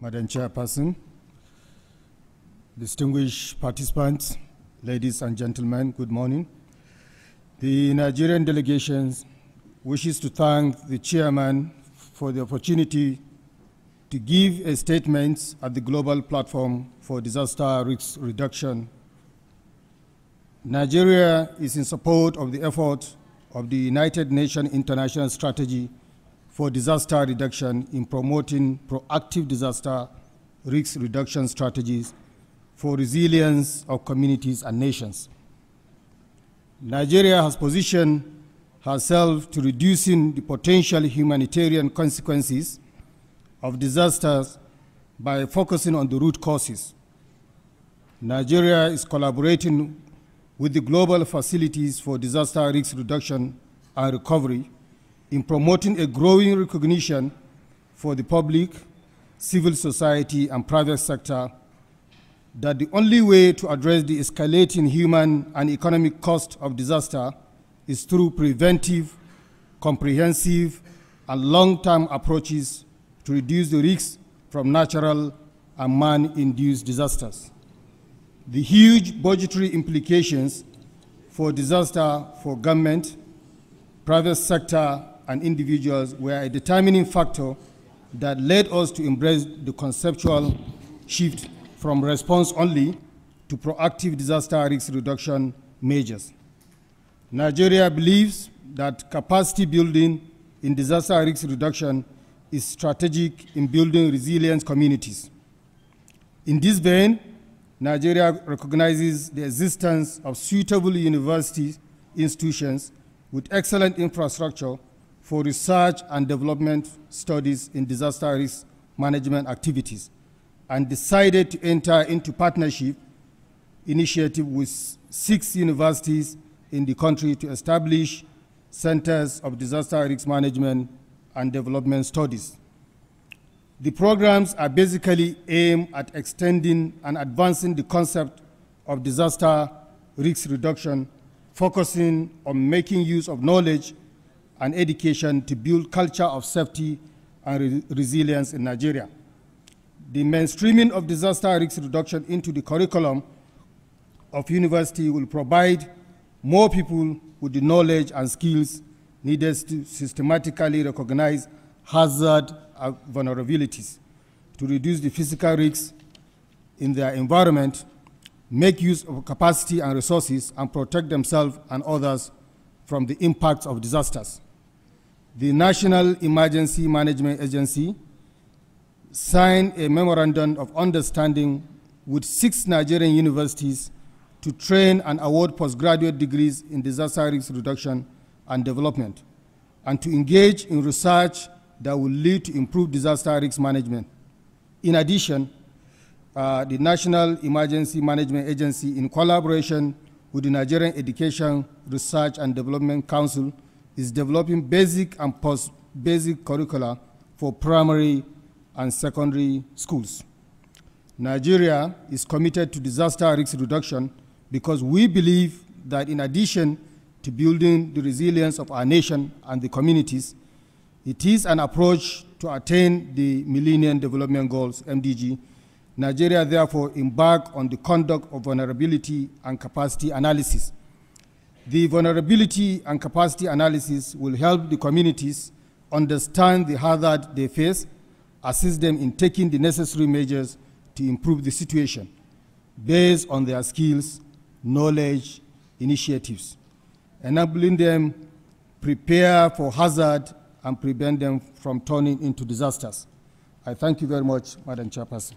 Madam Chairperson, distinguished participants, ladies and gentlemen, good morning. The Nigerian delegation wishes to thank the chairman for the opportunity to give a statement at the Global Platform for Disaster Risk Reduction. Nigeria is in support of the effort of the United Nations International Strategy for Disaster Reduction in promoting proactive disaster risk reduction strategies for resilience of communities and nations. Nigeria has positioned herself to reducing the potential humanitarian consequences of disasters by focusing on the root causes. Nigeria is collaborating with the global facilities for disaster risk reduction and recovery in promoting a growing recognition for the public, civil society, and private sector that the only way to address the escalating human and economic cost of disaster is through preventive, comprehensive, and long-term approaches to reduce the risks from natural and man-induced disasters. The huge budgetary implications for disaster for government, private sector, and individuals were a determining factor that led us to embrace the conceptual shift from response only to proactive disaster risk reduction measures. Nigeria believes that capacity building in disaster risk reduction is strategic in building resilient communities. In this vein, Nigeria recognizes the existence of suitable university institutions with excellent infrastructure for research and development studies in disaster risk management activities, and decided to enter into partnership initiative with 6 universities in the country to establish centers of disaster risk management and development studies. The programs are basically aimed at extending and advancing the concept of disaster risk reduction, focusing on making use of knowledge and education to build culture of safety and resilience in Nigeria. The mainstreaming of disaster risk reduction into the curriculum of university will provide more people with the knowledge and skills needed to systematically recognize hazard and vulnerabilities, to reduce the physical risks in their environment, make use of capacity and resources, and protect themselves and others from the impacts of disasters. The National Emergency Management Agency signed a memorandum of understanding with 6 Nigerian universities to train and award postgraduate degrees in disaster risk reduction and development, and to engage in research that will lead to improved disaster risk management. In addition, the National Emergency Management Agency, in collaboration with the Nigerian Education, Research and Development Council, is developing basic and post-basic curricula for primary and secondary schools. Nigeria is committed to disaster risk reduction because we believe that in addition to building the resilience of our nation and the communities, it is an approach to attain the Millennium Development Goals, MDG. Nigeria therefore embarked on the conduct of vulnerability and capacity analysis. The vulnerability and capacity analysis will help the communities understand the hazard they face, assist them in taking the necessary measures to improve the situation based on their skills, knowledge, initiatives, enabling them prepare for hazard and prevent them from turning into disasters. I thank you very much, Madam Chairperson.